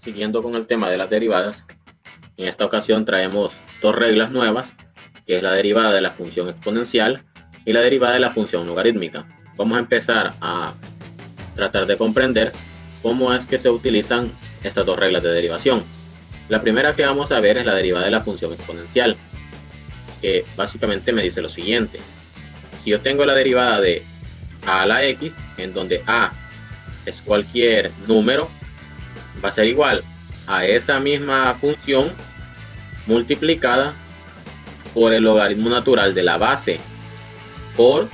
siguiendo con el tema de las derivadas, en esta ocasión traemos dos reglas nuevas, que es la derivada de la función exponencial y la derivada de la función logarítmica. Vamos a empezar a tratar de comprender cómo es que se utilizan estas dos reglas de derivación. La primera que vamos a ver es la derivada de la función exponencial, que básicamente me dice lo siguiente. Si yo tengo la derivada de a a la x, en donde a es cualquier número, va a ser igual a esa misma función multiplicada por el logaritmo natural de la base por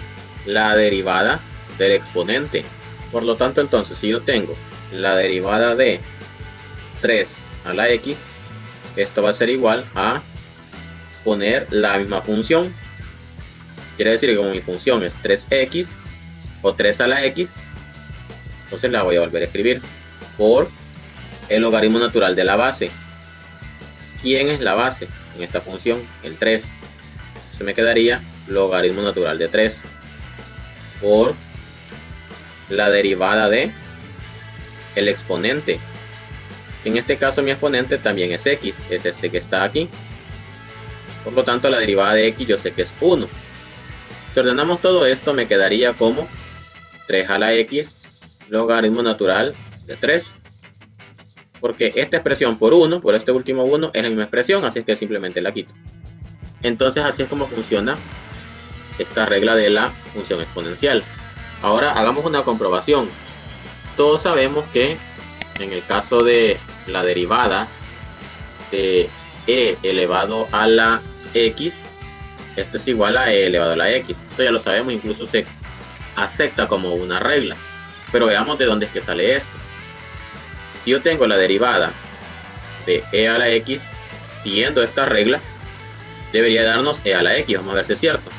la derivada del exponente. Por lo tanto, entonces, si yo tengo la derivada de 3 a la x, esto va a ser igual a poner la misma función. Quiere decir que como mi función es 3x o 3 a la x, entonces la voy a volver a escribir por el logaritmo natural de la base. ¿Quién es la base en esta función? El 3. Entonces me quedaría logaritmo natural de 3 por la derivada de el exponente. En este caso mi exponente también es x, es este que está aquí. Por lo tanto la derivada de x yo sé que es 1. Si ordenamos todo esto me quedaría como 3 a la x logaritmo natural de 3. Porque esta expresión por 1, por este último 1, es la misma expresión, así que simplemente la quito. Entonces así es como funciona esta regla de la función exponencial. Ahora hagamos una comprobación. Todos sabemos que en el caso de la derivada de e elevado a la x, esto es igual a e elevado a la x. Esto ya lo sabemos, incluso se acepta como una regla. Pero veamos de dónde es que sale esto. Si yo tengo la derivada de e a la x, siguiendo esta regla, debería darnos e a la x. Vamos a ver si es cierto.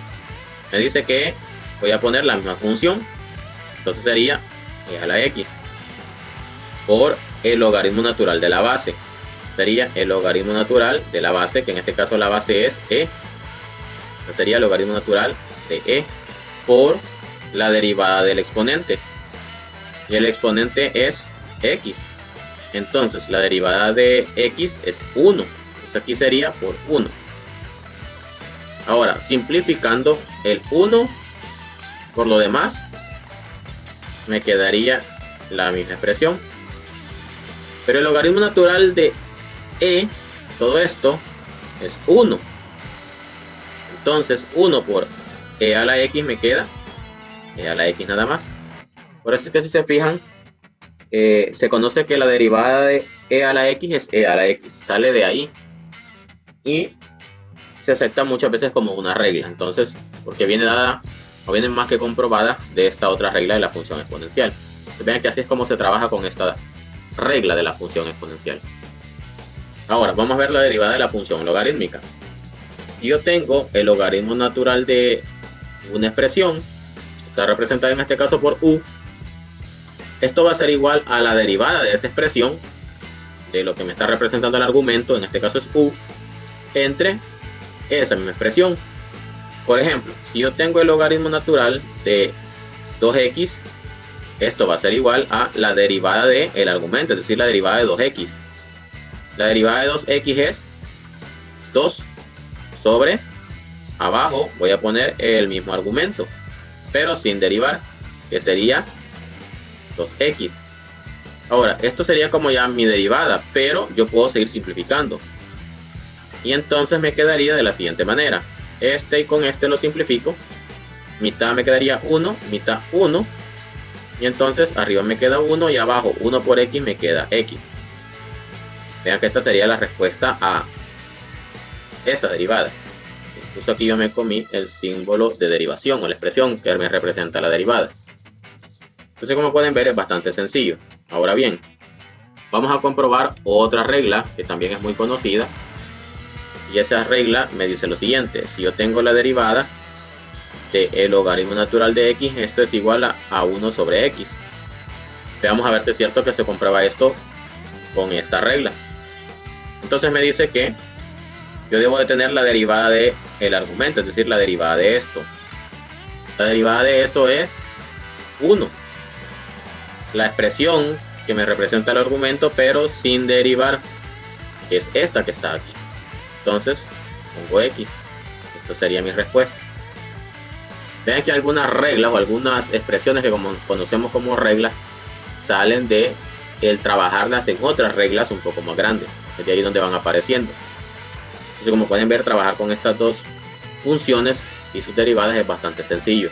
Me dice que voy a poner la misma función. Entonces sería e a la x por el logaritmo natural de la base. Sería el logaritmo natural de la base, que en este caso la base es e. Entonces sería el logaritmo natural de e por la derivada del exponente. Y el exponente es x. Entonces la derivada de x es 1. Entonces aquí sería por 1. Ahora, simplificando el 1 por lo demás, me quedaría la misma expresión. Pero el logaritmo natural de e, todo esto, es 1. Entonces 1 por e a la x me queda e a la x nada más. Por eso es que si se fijan, se conoce que la derivada de e a la x es e a la x. Sale de ahí. Y se acepta muchas veces como una regla. Entonces, porque viene dada o viene más que comprobada de esta otra regla de la función exponencial. Vean que así es como se trabaja con esta regla de la función exponencial. Ahora vamos a ver la derivada de la función logarítmica. Si yo tengo el logaritmo natural de una expresión, está representada en este caso por u, esto va a ser igual a la derivada de esa expresión, de lo que me está representando el argumento, en este caso es u, entre esa misma expresión. Por ejemplo, si yo tengo el logaritmo natural de 2x, esto va a ser igual a la derivada del argumento, es decir, la derivada de 2x. La derivada de 2x es 2 sobre, abajo voy a poner el mismo argumento, pero sin derivar, que sería 2x. Ahora, esto sería como ya mi derivada, pero yo puedo seguir simplificando. Y entonces me quedaría de la siguiente manera. Este y con este lo simplifico. Mitad me quedaría 1, mitad 1. Y entonces arriba me queda 1 y abajo 1 por x me queda x. Vean que esta sería la respuesta a esa derivada. Incluso aquí yo me comí el símbolo de derivación o la expresión que me representa la derivada. Entonces, como pueden ver, es bastante sencillo. Ahora bien, vamos a comprobar otra regla que también es muy conocida. Y esa regla me dice lo siguiente. Si yo tengo la derivada de el logaritmo natural de x, esto es igual a 1 sobre x. Veamos a ver si es cierto que se comprueba esto con esta regla. Entonces me dice que yo debo de tener la derivada de el argumento, es decir, la derivada de esto. La derivada de eso es 1. La expresión que me representa el argumento, pero sin derivar, que es esta que está aquí. Entonces pongo X. Esto sería mi respuesta. Vean que algunas reglas o algunas expresiones que conocemos como reglas salen de el trabajarlas en otras reglas un poco más grandes. Es de ahí donde van apareciendo. Entonces, como pueden ver, trabajar con estas dos funciones y sus derivadas es bastante sencillo.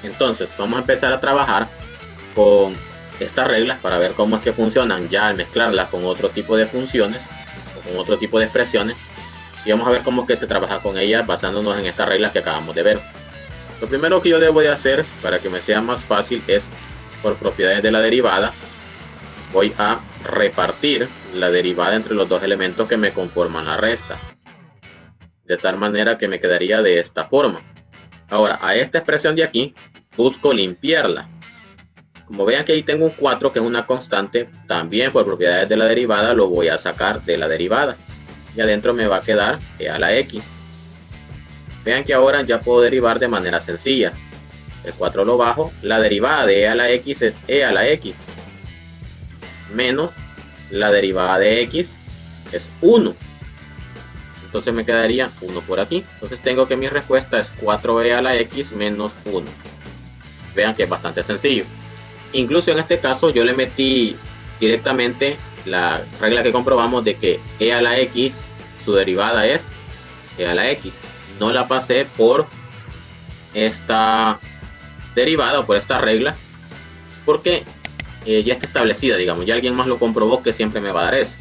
Entonces vamos a empezar a trabajar con estas reglas para ver cómo es que funcionan ya al mezclarlas con otro tipo de funciones o con otro tipo de expresiones, y vamos a ver cómo es que se trabaja con ellas basándonos en estas reglas que acabamos de ver. Lo primero que yo debo de hacer para que me sea más fácil es, por propiedades de la derivada, voy a repartir la derivada entre los dos elementos que me conforman la resta, de tal manera que me quedaría de esta forma. Ahora, a esta expresión de aquí busco limpiarla. Como vean que ahí tengo un 4 que es una constante, también por propiedades de la derivada lo voy a sacar de la derivada. Y adentro me va a quedar e a la x. Vean que ahora ya puedo derivar de manera sencilla. El 4 lo bajo, la derivada de e a la x es e a la x. Menos la derivada de x es 1. Entonces me quedaría 1 por aquí. Entonces tengo que mi respuesta es 4e a la x menos 1. Vean que es bastante sencillo. Incluso en este caso yo le metí directamente la regla que comprobamos de que e a la x, su derivada es e a la x. No la pasé por esta derivada o por esta regla porque ya está establecida, digamos, ya alguien más lo comprobó que siempre me va a dar eso.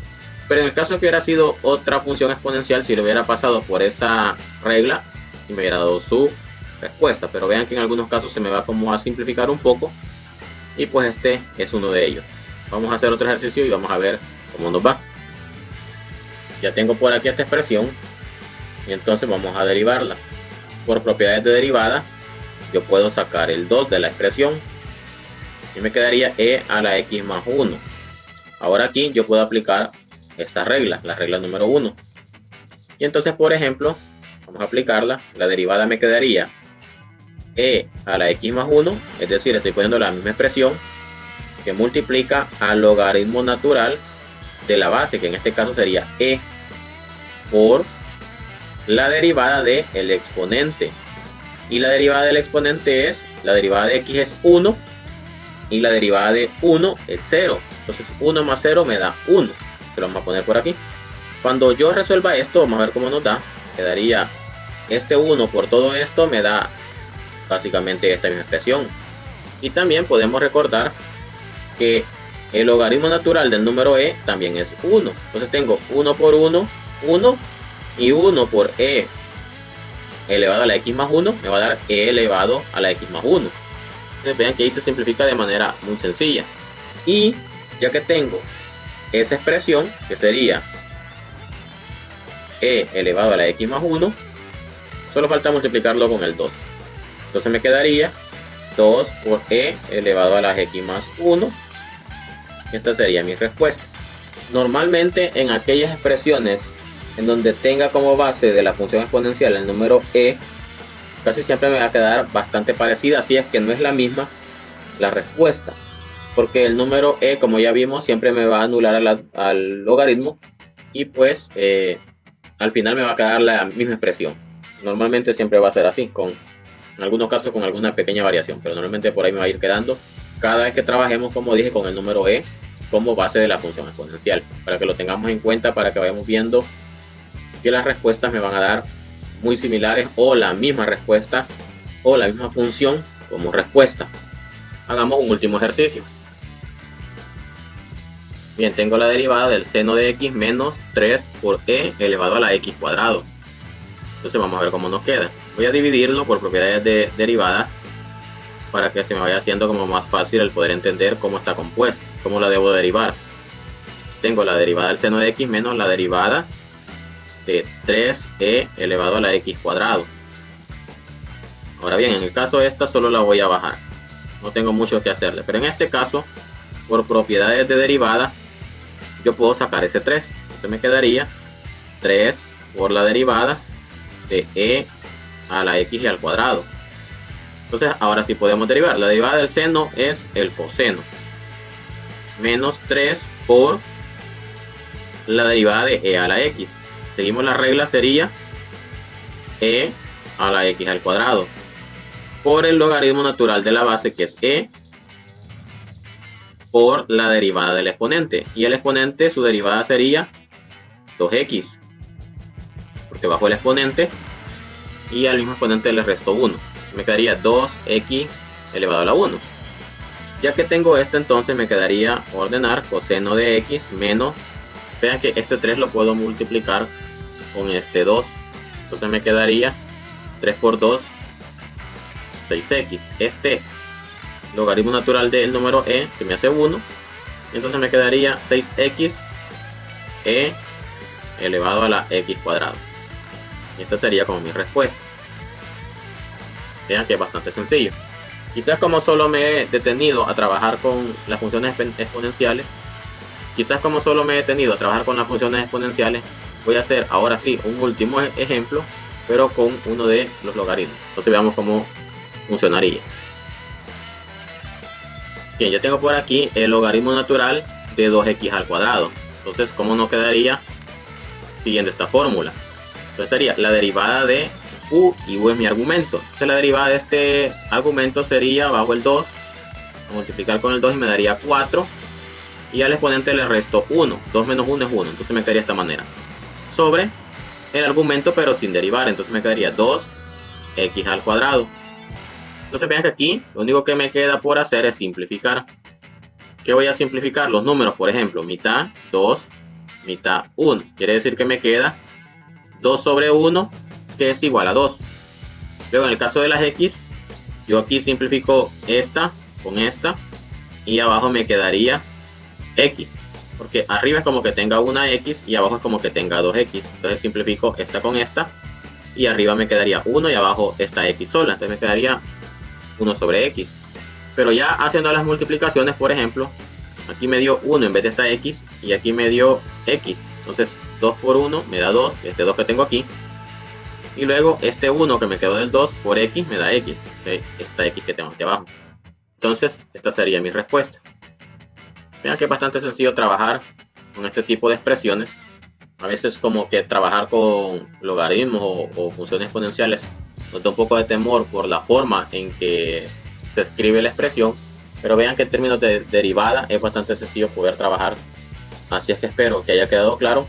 Pero en el caso que hubiera sido otra función exponencial, si lo hubiera pasado por esa regla y me hubiera dado su respuesta. Pero vean que en algunos casos se me va como a simplificar un poco, y pues este es uno de ellos. Vamos a hacer otro ejercicio y vamos a ver cómo nos va. Ya tengo por aquí esta expresión y entonces vamos a derivarla. Por propiedades de derivada yo puedo sacar el 2 de la expresión y me quedaría e a la x más 1. Ahora aquí yo puedo aplicar esta regla, la regla número 1. Y entonces, por ejemplo, vamos a aplicarla. La derivada me quedaría e a la x más 1, es decir, estoy poniendo la misma expresión que multiplica al logaritmo natural de la base, que en este caso sería e, por la derivada del exponente. Y la derivada del exponente es, la derivada de x es 1 y la derivada de 1 es 0. Entonces 1 más 0 me da 1. Se lo vamos a poner por aquí. Cuando yo resuelva esto, vamos a ver cómo nos da. Quedaría este 1 por todo esto, me da básicamente esta misma expresión. Y también podemos recordar que el logaritmo natural del número e también es 1. Entonces tengo 1 por 1, 1, y 1 por e elevado a la x más 1 me va a dar e elevado a la x más 1. Entonces vean que ahí se simplifica de manera muy sencilla. Y ya que tengo esa expresión, que sería e elevado a la x más 1, solo falta multiplicarlo con el 2. Entonces me quedaría 2 por e elevado a la x más 1. Esta sería mi respuesta. Normalmente en aquellas expresiones en donde tenga como base de la función exponencial el número e, casi siempre me va a quedar bastante parecida, si es que no es la misma la respuesta, porque el número e, como ya vimos, siempre me va a anular al logaritmo, y pues al final me va a quedar la misma expresión. Normalmente siempre va a ser así, en algunos casos con alguna pequeña variación, pero normalmente por ahí me va a ir quedando cada vez que trabajemos, como dije, con el número e como base de la función exponencial, para que lo tengamos en cuenta, para que vayamos viendo que las respuestas me van a dar muy similares o la misma respuesta o la misma función como respuesta. Hagamos un último ejercicio. Bien, tengo la derivada del seno de x menos 3 por e elevado a la x cuadrado. Entonces vamos a ver cómo nos queda. Voy a dividirlo por propiedades de derivadas para que se me vaya haciendo como más fácil el poder entender cómo está compuesta, cómo la debo derivar. Tengo la derivada del seno de x menos la derivada de 3e elevado a la x cuadrado. Ahora bien, en el caso de esta solo la voy a bajar, no tengo mucho que hacerle, pero en este caso, por propiedades de derivada, yo puedo sacar ese 3. Entonces me quedaría 3 por la derivada de e a la x al cuadrado. Entonces ahora sí podemos derivar. La derivada del seno es el coseno. menos 3 por la derivada de e a la x. Seguimos la regla, sería e a la x al cuadrado por el logaritmo natural de la base, que es e, por la derivada del exponente. Y el exponente, su derivada sería 2x, porque bajo el exponente y al mismo exponente le resto 1. Me quedaría 2x elevado a la 1. Ya que tengo esto, entonces me quedaría ordenar coseno de x menos, vean que este 3 lo puedo multiplicar con este 2, entonces me quedaría 3 por 2, 6x. Este logaritmo natural del número e se me hace 1, entonces me quedaría 6x e elevado a la x cuadrado. Y esta sería como mi respuesta. Vean que es bastante sencillo. Quizás como solo me he detenido a trabajar con las funciones exponenciales, voy a hacer ahora sí un último ejemplo, pero con uno de los logaritmos. Entonces veamos cómo funcionaría. Bien, yo tengo por aquí el logaritmo natural de 2x al cuadrado. Entonces, ¿cómo nos quedaría siguiendo esta fórmula? Entonces sería la derivada de u, y u es mi argumento. Entonces la derivada de este argumento sería bajo el 2, multiplicar con el 2 y me daría 4. Y al exponente le resto 1. 2 menos 1 es 1. Entonces me quedaría de esta manera. Sobre el argumento, pero sin derivar. Entonces me quedaría 2x al cuadrado. Entonces vean que aquí lo único que me queda por hacer es simplificar. ¿Qué voy a simplificar? Los números, por ejemplo, mitad 2, mitad 1. Quiere decir que me queda 2 sobre 1, que es igual a 2. Luego en el caso de las x, yo aquí simplifico esta con esta. Y abajo me quedaría x, porque arriba es como que tenga una x y abajo es como que tenga 2x. Entonces simplifico esta con esta y arriba me quedaría 1 y abajo esta x sola. Entonces me quedaría 1 sobre x. Pero ya haciendo las multiplicaciones, por ejemplo, aquí me dio 1 en vez de esta x y aquí me dio x. Entonces 2 por 1 me da 2, este 2 que tengo aquí. Y luego este 1 que me quedó del 2 por x me da x, esta x que tengo aquí abajo. Entonces esta sería mi respuesta. Vean que es bastante sencillo trabajar con este tipo de expresiones. A veces como que trabajar con logaritmos o funciones exponenciales nos da un poco de temor por la forma en que se escribe la expresión. Pero vean que en términos de derivada es bastante sencillo poder trabajar. Así es que espero que haya quedado claro.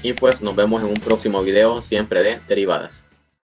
Y pues nos vemos en un próximo video siempre de derivadas.